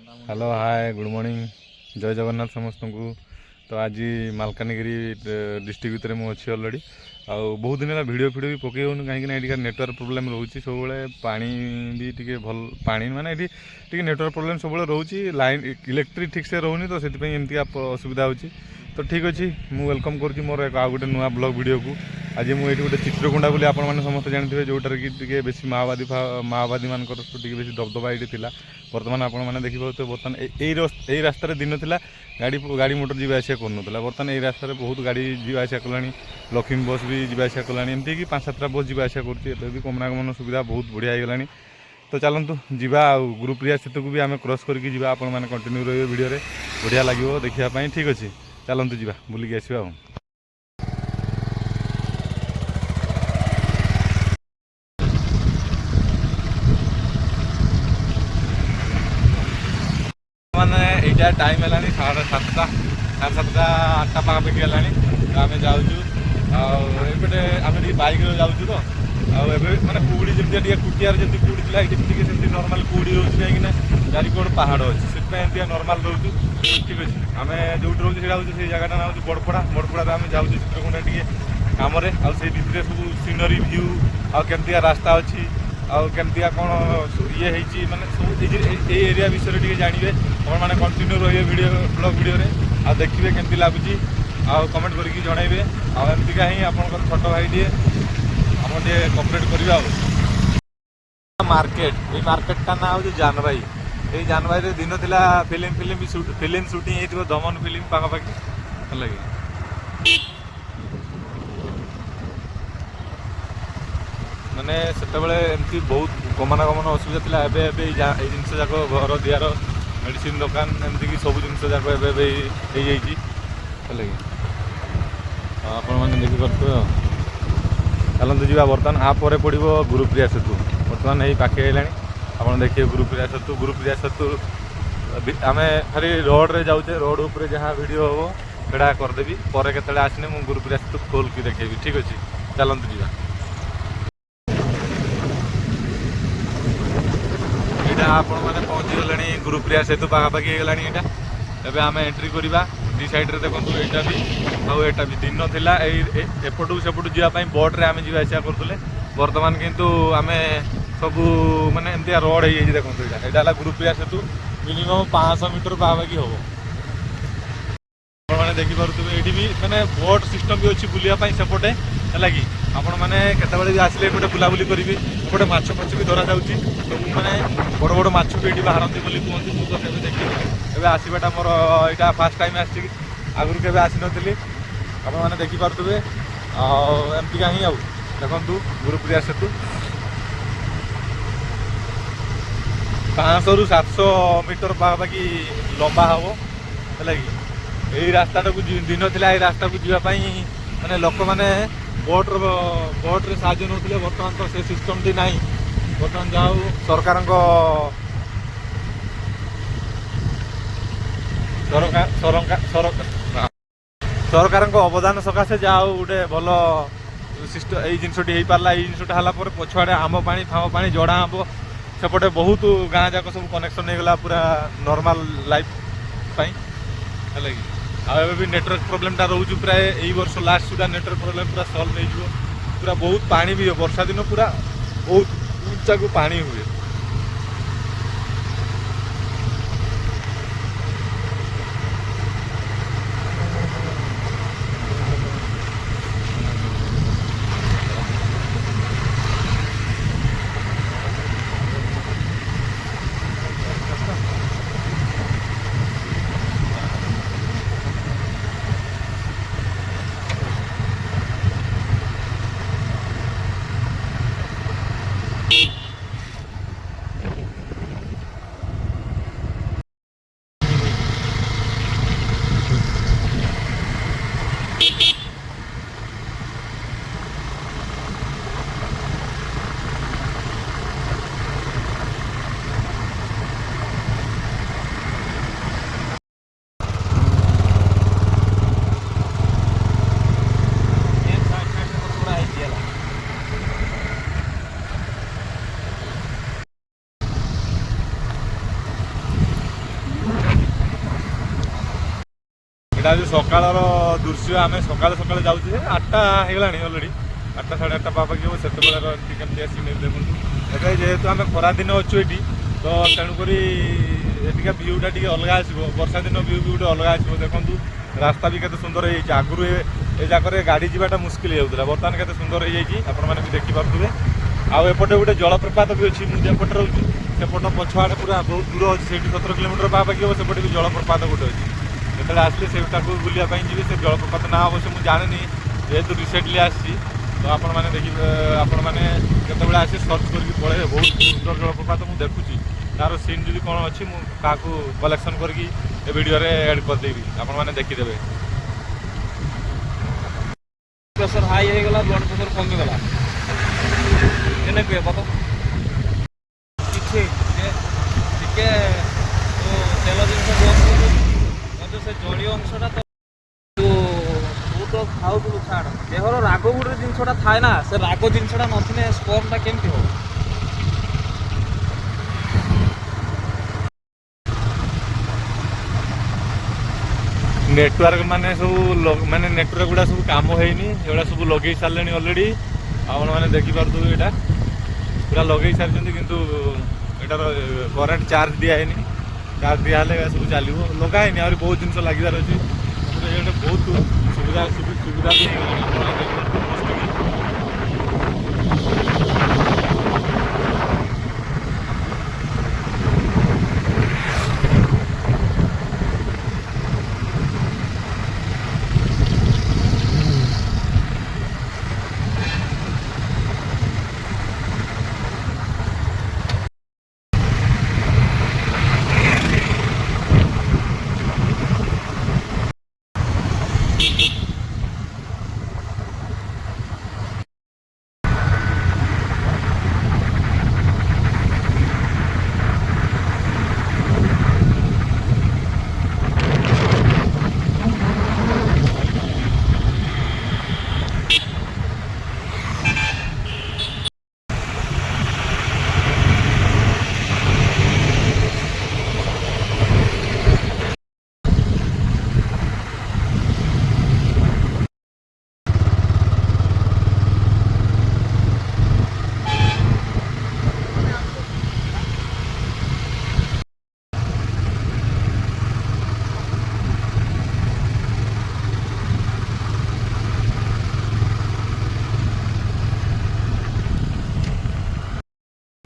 Hello hi good morning जय जगन्नाथ समस्त को। तो आज मालकानगिरी डिस्ट्रिक्ट भितर मुझे अलरेडी बहुत दिन है वीडियो भी पकई होनी कहीं नेटवर्क प्रोब्लेम रोचे सब पानी भी टी भल पानी माने टी नेटवर्क प्रोब्लेम सब रोचे लाइन इलेक्ट्रिक ठीक से रोनी तो से एमती असुविधा होची। तो ठीक अच्छे मुझे वेलकम करुँच मोर एक गोटे नुआ ब्लॉग वीडियो को। आज मुझे गोटे चित्रकोंडा बोली आप समस्त जानते जोटार कि बेस माओवादी मान बेस दबदबा ये था। बर्तमान आपने देखिए बर्तमान यही रास्तार दिन था गाड़ी गाड़ी मोटर जी आसा कर बर्तमान यही रास्तार बहुत गाड़ी जी आसा कला लक्ष्मी बस भी जी आसा कला एमती कि 5-7टा बस जी आसा कर गमनागमन सुविधा बहुत बढ़िया होगला। तो चलतु जा गुरुप्रिया सेतु को भी आम क्रॉस करके जी आप कंटिन्यू रही वीडियो बढ़िया लगे देखापी। ठीक अच्छे चलतु जा बुलिकी आसवा। मैंने यहाँ टाइम है 7:30 8टा पाखापाखि है आम जाऊँटे आम बैक जाऊँ तो मैंने कुड़ी जमी कुटियार जमी कुड़ी थी ये नर्माल कुड़ी रोचे कहीं चारिकोड़ पहाड़ अच्छे से नर्माल रोचु। ठीक अच्छे आम जो रोचे से जगह ना हूँ बड़पड़ा आम जाऊँ चित्रकोंडा टे कम भितर सब सीनरी व्यू आमती रास्ता अच्छी आमती कौन ये मानने सब एरिया विषय टे जानवे मैंने कंटिन्यू रही वीडियो ब्लॉग वीडियो आ देखिए केमती लगुच कमेंट करके जनइबे आमतीका ही आप छोट भाई टे आप कपरेट करवा। मार्केट ये मार्केट का ना हूँ जानवाई ये जानवाई दिन थिला फिल्म शूटिंग हो दमन फिल्म पाखापाखि है माने से बहुत गमनागमन असुविधा था। एवं जिनस जाक घर दुआर मेडिसिन दुकान एमती कि सब जिन जाक है आपण मैंने देखिपे। चलते जी बर्तमान आप पड़ो गुरुप्रिया सेतु बर्तमान यही पाखे है आप देखिए गुरुप्रिया सेतु आम खाली रोड रे जाऊे रोड उपर जहाँ वीडियो हम सेटा करदेवी पर के आसने मुझे गुरुप्रिया सेतु खोल के देखेबी। ठीक अच्छे चलते जी यहाँ आपण मैंने पहुँची गले गुरुप्रिया सेतु पाखापाखि होगा यहाँ एवं आम एंट्री करवा दी साइड्रे देखो यहाँ भी दिन था एपटू सेपटू जावाई बोट्रे आम जी आसा करूँ। बर्तमान किंतु आम सब माने एमती रोड हो देखो यहाँ गुरुप्रिया सेतु मिनिमम 500 मीटर पाखापाखि हम मैंने देखिपे ये भी मैंने बोट सिस्टम भी अच्छी बुलापाई सेपटे है कि आपण मैंने केतबे भी आसिले गोटे बुलाबुली करेंगे गोटे माछ फाछ भी धरा जाऊँगी सब मैंने बड़ बड़ माछ भी ये बाहरती बोली कहते मुझे तो देखी एवं आसवाटा मोर यहाँ फास्ट टाइम आसी आगुरी के आसी नी आप मैंने देखिपे एमतीका ही आउ देखु गुरुप्रिया सेतु 500 ରୁ 700 मीटर पाखापाखि लंबा हम है कि यही रास्ता दिन था ये रास्ता को जीवाई मैंने लोक मैंने बोट्रे साहय नौते बर्तमान तो से सिस्टम टी ना बर्तमान जाओ सरकार सरकार अवदान सकाशे जहाँ गोटे भल सिस्टम यही जिनसटी हो पारा ये जिनटा है पछुआड़े आम पानी फाम पानी जड़ा आंब सेपटे बहुत गाँ जाक सब कनेक्शन होगा पूरा नॉर्मल लाइफ है कि आवे भी नेटवर्क प्रोब्लेमटा रोज प्राय यही वर्ष लास्ट सुधा नेटवर्क प्रोब्लेम पूरा सल्व हो पूरा बहुत पानी भी वर्षा दिन पूरा बहुत ऊंचा को पानी हुए। यहाँ जो सकाल दृश्य आम सका सका जाऊे 8टा होगा अलरेडी 8टा 8:30 पापाखी हम से केमती आसी देखूँ ଏବେ ଯେହେତୁ ଆମେ ଖରା ଦିନ ଅଛୁ ଏଠି ତ ତେଣୁକରି ଏଠିକା ଭିୟୁଟା ଟିକେ ଅଲଗା ଆସିବ ବର୍ଷା ଦିନ ଭିୟୁ ବି ଗୋଟେ ଅଲଗା ଆସିବ ଦେଖନ୍ତୁ ରାସ୍ତା ବି କେତେ ସୁନ୍ଦର ହେଇଯାଇଛି ଆଗରୁ ଏ ଜାଗାରେ ଗାଡ଼ି ଯିବାଟା ମୁସ୍କିଲ ହେଇଯାଉଥିଲା ବର୍ତ୍ତମାନ କେତେ ସୁନ୍ଦର ହେଇଯାଇଛି ଆପଣମାନେ ବି ଦେଖିପାରୁଥିବେ ଆଉ ଏପଟେ ଗୋଟେ ଜଳପ୍ରପାତ ବି ଅଛି ମୁଁ ଯେପଟେ ରହୁଛି ସେପଟ ପଛଆଡ଼େ ପୁରା ବହୁତ ଦୂର ଅଛି ସେଇଠି 17 କିଲୋମିଟର ପାଖାପାଖି ହେବ ସେପଟେ ବି ଜଳପ୍ରପାତ ଗୋଟେ ଅଛି ଯେତେବେଳେ ଆସିଲେ ସେଇଟାକୁ ବୁଲିବା ପାଇଁ ଯିବେ ସେ ଜଳପ୍ରପାତ ନାଁ ଅବଶ୍ୟ ମୁଁ ଜାଣିନି ଯେହେତୁ ରିସେଣ୍ଟଲି ଆସିଛି तो आपण मैंने देखिए आपण मैंने केतबेले आसी सर्च करके पड़े बहुत सुंदर जलप्रपात मुझे देखुची तार सीन जब कौन अच्छी मुझे कलेक्शन करके वीडियो एड करदेवी आपण मैंने देखीदे प्रेशर हाई हो गला ब्लड प्रेशर कमी गला केने पे पता टिके तो तेल जिन बंद से जलीय अंशटा तो खाऊ छाड़ देहर राग गोटे जिनसा थाए ना से राग जिनसा नथिले स्पर्मटा केमती हो नेटवर्क माने सब माने नेटवर्क गुड़ा सब काम होनी एगुड़ा सब लगे सारे अलरेडी आपण मैंने देखिपे यहाँ पूरा लगे सारी किंतु एटार करेन्ट चार्ज दिखाई चार्ज दिहले सब चलो लगाए आहरी बहुत जिन लगे अच्छे बहुत सुविधा सुविधा भी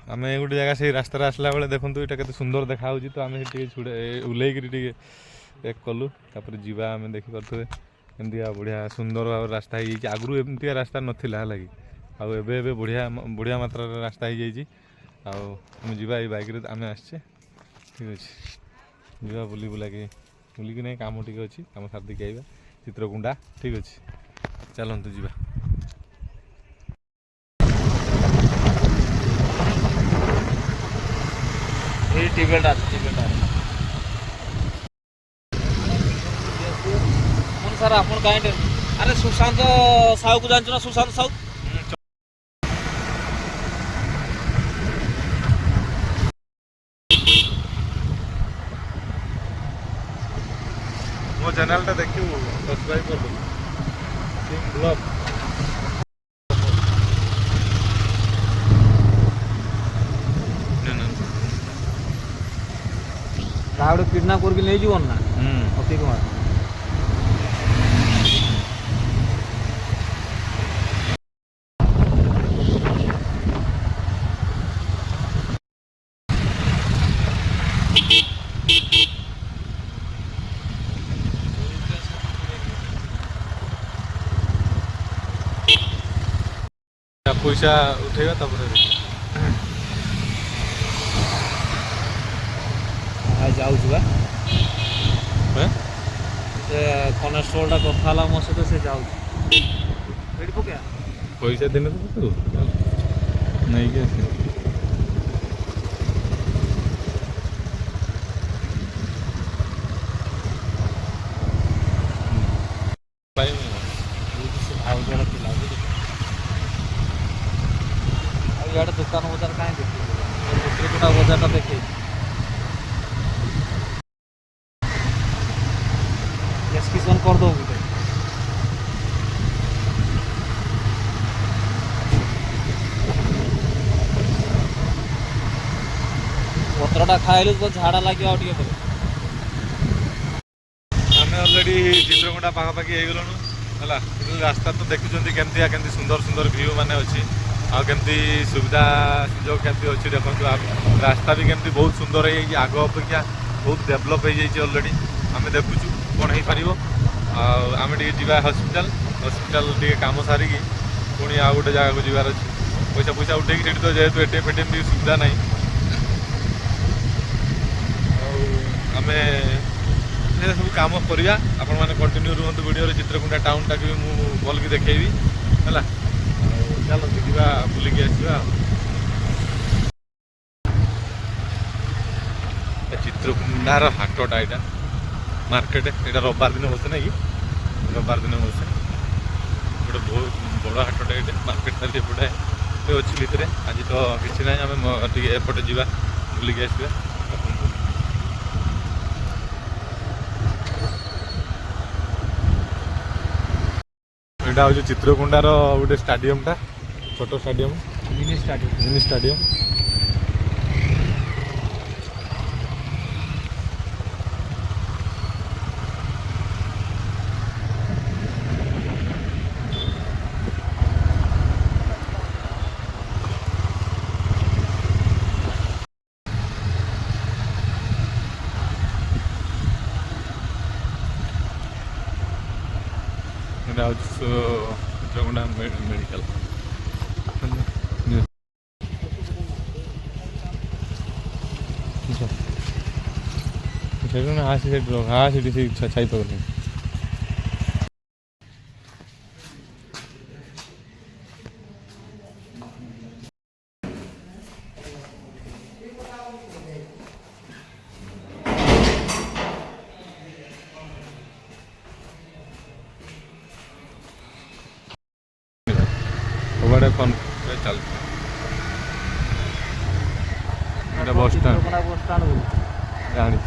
आम गोटे जगह से रास्तार आसला बेले देखो यहाँ के सुंदर देखा तो आम उल्लेखिरी एक कलु जावा आम देखिपे एमती बढ़िया सुंदर भाव रास्ता हो आगु एमती रास्ता नाला है आबे बढ़िया बढ़िया मात्रा रास्ता हो जावा ये बैक आम आसचे ठीक अच्छे जा बुली बुला के बुलिक नहीं कम टे अच्छी कम सारिक आवा चित्रकुंडा ठीक अच्छे चलतु जा सर आप कहीं अरे सुशांत साहू को जानते ना सुशांत साहू मो चैनल टा देखियो सब्सक्राइब कर दो सिंह ब्लॉग गोटे किडनाप करके नहीं जीवन ना अति कुमार पैसा उठेगा जाऊँ कनेस्टोलटा कथा मो सहित से जाऊँ पैसा देने तो नहीं क्या इे दुकान बजार कहीं देखे बजारटा देखे करदे गुटे पत्रटा खाइलु तो झाड़ा लगे आ टिके आम अलरेडी चित्रकूटा पाखापाखि हो गलु है रास्ता तो देखुं केमती सुंदर सुंदर व्यू मान अच्छी आमती सुविधा सुजोग केमती अच्छी देखो आप रास्ता भी केमती बहुत सुंदर है आग अपेक्षा बहुत डेभलप हो जाए अलरेडी आम देखुचु कौन हो पार आम जा हस्पिटाल हस्पिटाल टे कम सारिकी पुणी आउ गोटे जगह को जबार अच्छे पैसा पैसा उठे तो जेहतु एटीएम फेटीएम भी सुविधा ना आम सब कम करा आपण मैंने कंटिन्यू रुहतु वीडियो चित्रकूटा टाउन टाक भी मुझे भल कि देखी है चलो जा बुलिकी आसवा चित्रकूटार हाटटा यहाँ मार्केट यहाँ रविवार दिन बसे ना कि रविवार दिन बसे गोटे बहुत बड़ हाटटा ये मार्केट ताली एपटे अच्छी भितर आज तो किसी ना आम एपटे जा बुलिकी आसवा यहाँ हूँ चित्रकूटार गोटे स्टाडियमटा छोट stadium mini stadium Chitrakuta medical हाँ सीटी छाई पकड़ बड़े फोन चल बस स्टैंड बस स्टैंड जानी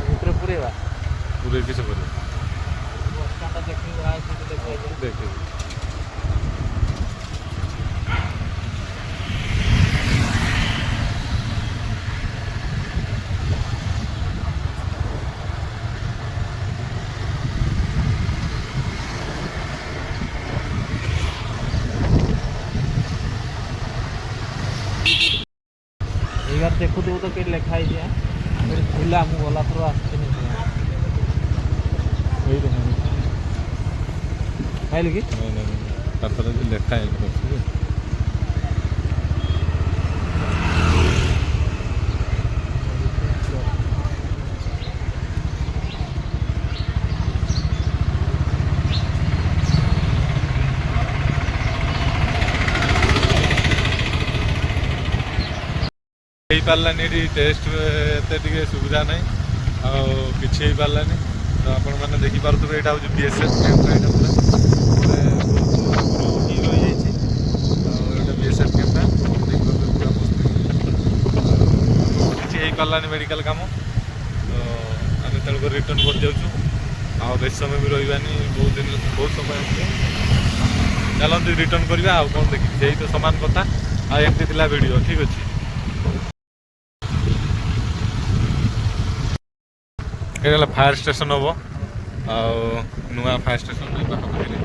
भितर पूरेवा पूरे किस बस स्टैंड देखिए देखे यार देखो तो कहीं लिखाई दिया झूला मुँह वाला थोड़ा खाई लगी लेखा है पारानी टेस्ट एत सुविधा ना कि पारानी तो आपण मैंने देखिपे यहाँ हूँ बीएसएफ कैंप पूरा हिल हो जाए बीएसएफ कैंप पूरा मस्त किसी पारानी मेडिकल कम तो आम तेणुक रिटर्न कर जाऊँ आ बेस समय भी रही बहुत दिन बहुत समय चलते रिटर्न करवा आ कौन देखिए यही तो सामान कथा आमती वीडियो ठीक अच्छे ये फायर स्टेशन हम नुआ फायर स्टेशन पाखे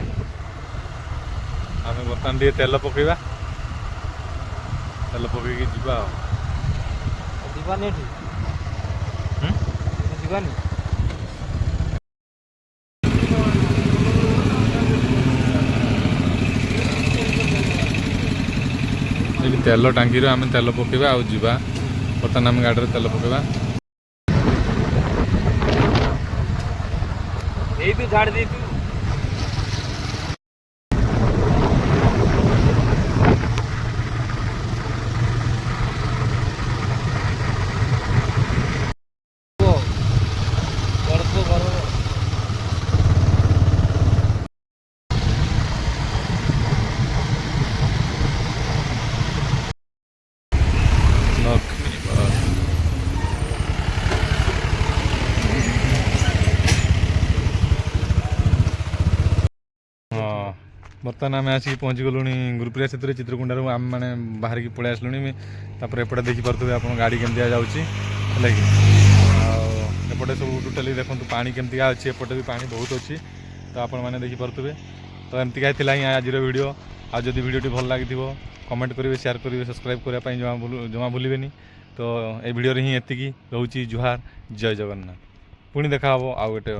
आम बर्तमान टे तेल पकड़ा तेल पकईकि जीवा जीवानी जीवानी ये तेल टांगी आम तेल पकड़ा आ जीवा बर्तमान आम गाड़ी तेल पकड़ा यही भी झाड़ दी तू बर्तमान आम आसिक पहुँची गलु गुरुप्रिया सेतु चित्रकुंडारू आम मैंने बाहर की पलि आसलुनी एपटे देखिपे आप गाड़ी केमती जाऊँगी है कि एपटे सब टोटाली देखो पानी केमती अच्छी एपटे भी पानी बहुत अच्छी तो आपण मैंने देखिपे तो एमती का आज वीडियो आज जदि वीडियो भल लगी कमेंट करेंगे शेयर करेंगे सब्सक्राइब करने जमा भूलें तो ये वीडियो हिं एति रोची जुहार जय जगन्नाथ पुणी देखा आउ गोटे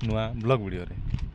नुआ ब्लॉग वीडियो रे।